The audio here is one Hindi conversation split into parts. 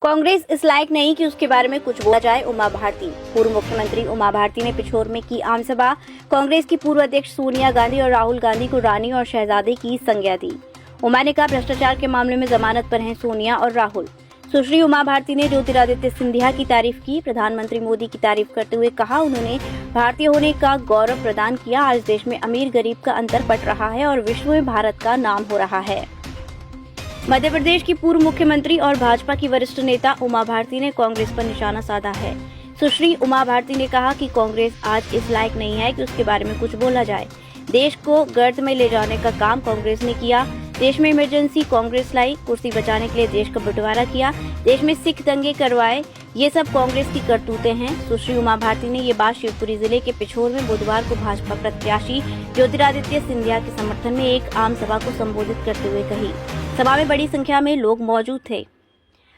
कांग्रेस इस लायक नहीं कि उसके बारे में कुछ बोला जाए। उमा भारती। पूर्व मुख्यमंत्री उमा भारती ने पिछोर में की आम सभा। कांग्रेस की पूर्व अध्यक्ष सोनिया गांधी और राहुल गांधी को रानी और शहजादे की संज्ञा दी। उमा ने कहा, भ्रष्टाचार के मामले में जमानत पर हैं सोनिया और राहुल। सुश्री उमा भारती ने ज्योतिरादित्य सिंधिया की तारीफ की। प्रधानमंत्री मोदी की तारीफ करते हुए कहा, उन्होंने भारतीय होने का गौरव प्रदान किया। आज देश में अमीर गरीब का अंतर बढ़ रहा है और विश्व में भारत का नाम हो रहा है। मध्य प्रदेश की पूर्व मुख्यमंत्री और भाजपा की वरिष्ठ नेता उमा भारती ने कांग्रेस पर निशाना साधा है। सुश्री उमा भारती ने कहा कि कांग्रेस आज इस लायक नहीं है कि उसके बारे में कुछ बोला जाए। देश को गर्त में ले जाने का काम कांग्रेस ने किया। देश में इमरजेंसी कांग्रेस लाई, कुर्सी बचाने के लिए देश का बंटवारा किया, देश में सिख दंगे करवाए, ये सब कांग्रेस की करतूतें हैं। सुश्री उमा भारती ने ये बात शिवपुरी जिले के पिछोर में बुधवार को भाजपा प्रत्याशी ज्योतिरादित्य सिंधिया के समर्थन में एक आम सभा को संबोधित करते हुए कही। सभा में बड़ी संख्या में लोग मौजूद थे।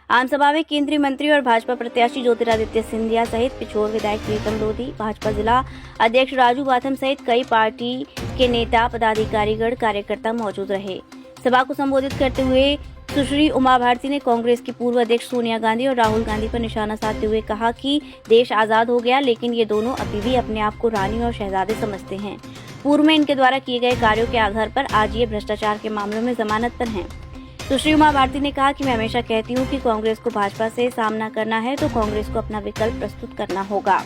आम सभा में केंद्रीय मंत्री और भाजपा प्रत्याशी ज्योतिरादित्य सिंधिया सहित पिछोर विधायक प्रीतम लोधी, भाजपा जिला अध्यक्ष राजू बाथम सहित कई पार्टी के नेता, पदाधिकारीगण, कार्यकर्ता मौजूद रहे। सभा को संबोधित करते हुए सुश्री उमा भारती ने कांग्रेस की पूर्व अध्यक्ष सोनिया गांधी और राहुल गांधी पर निशाना साधते हुए कहा कि देश आजाद हो गया, लेकिन ये दोनों अभी भी अपने आप को रानी और शहजादे समझते हैं। पूर्व में इनके द्वारा किए गए कार्यों के आधार पर आज ये भ्रष्टाचार के मामलों में जमानत पर हैं। सुश्री उमा भारती ने कहा कि मैं हमेशा कहती हूँ कि कांग्रेस को भाजपा से सामना करना है तो कांग्रेस को अपना विकल्प प्रस्तुत करना होगा।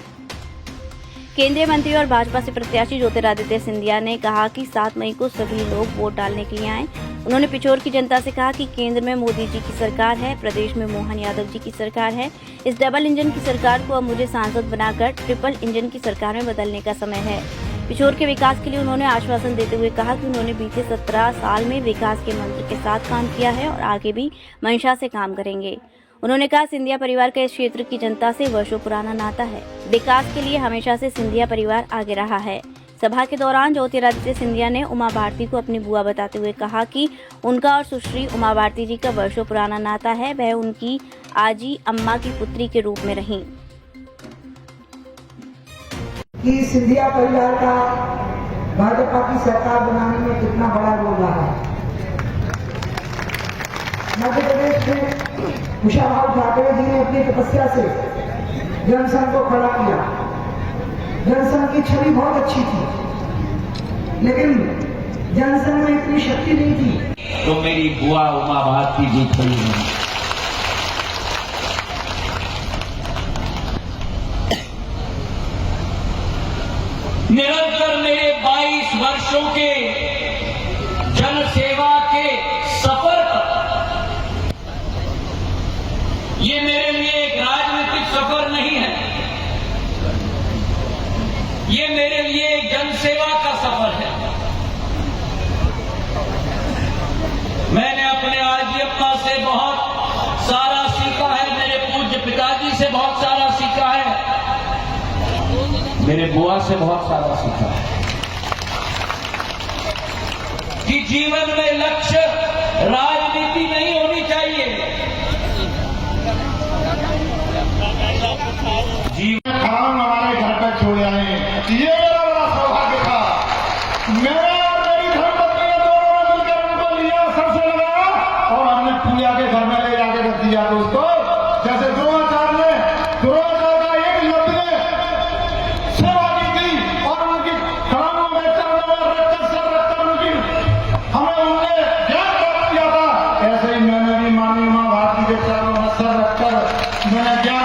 केंद्रीय मंत्री और भाजपा से प्रत्याशी ज्योतिरादित्य सिंधिया ने कहा कि 7 मई को सभी लोग वोट डालने के लिए आए। उन्होंने पिछोर की जनता से कहा कि केंद्र में मोदी जी की सरकार है, प्रदेश में मोहन यादव जी की सरकार है। इस डबल इंजन की सरकार को अब मुझे सांसद बनाकर ट्रिपल इंजन की सरकार में बदलने का समय है। पिछोर के विकास के लिए उन्होंने आश्वासन देते हुए कहा कि उन्होंने बीते 17 साल में विकास के मंत्र के साथ काम किया है और आगे भी मंशा से काम करेंगे। उन्होंने कहा, सिंधिया परिवार का इस क्षेत्र की जनता से वर्षों पुराना नाता है। विकास के लिए हमेशा से सिंधिया परिवार आगे रहा है। सभा के दौरान ज्योतिरादित्य सिंधिया ने उमा भारती को अपनी बुआ बताते हुए कहा कि उनका और सुश्री उमा भारती जी का वर्षों पुराना नाता है। वह उनकी आजी अम्मा की पुत्री के रूप में रहीं। कि सिंधिया परिवार का भाजपा की सरकार बनाने में कितना बड़ा रोल रहा है। मध्य प्रदेश में कुशाभाऊ ठाकरे जी ने अपनी तपस्या से जनसंघ को खड़ा किया। जनसंघ की छवि बहुत अच्छी थी, लेकिन जनसंघ में इतनी शक्ति नहीं थी। तो मेरी बुआ उमा भारती जी खड़ी है। निरंतर मेरे 22 वर्षों के जन सेवा के सफर पर, ये मेरे लिए एक राजनीतिक सफर नहीं है, ये मेरे लिए एक जन सेवा का सफर है। मैंने अपने आजी अम्मा से बहुत सारा सीखा है, मेरे पूज्य पिताजी से बहुत सारा सीखा है, मेरे बुआ से बहुत सारा सीखा है कि जीवन में लक्ष्य राजनीति नहीं होनी चाहिए। जीवन काम हमारे घर पर छोड़ आए, ये मेरा बड़ा सौभाग्य था। मेरा और मेरी धर्मपत्नी ने दोनों ने मिलकर उनको लिया, सबसे लगाया और हमने पूजा के घर में ले जाके रख दिया। दोस्तों, जैसे द्रोणाचार्य का एक युद्ध ने सेवा की थी और उनकी कलामों में चरणों में रखकर उनकी हमें उनने ज्ञान प्राप्त किया था, ऐसे ही मैंने भी माननीय उमा भारती के चरणों में सर रखकर मैंने ज्ञान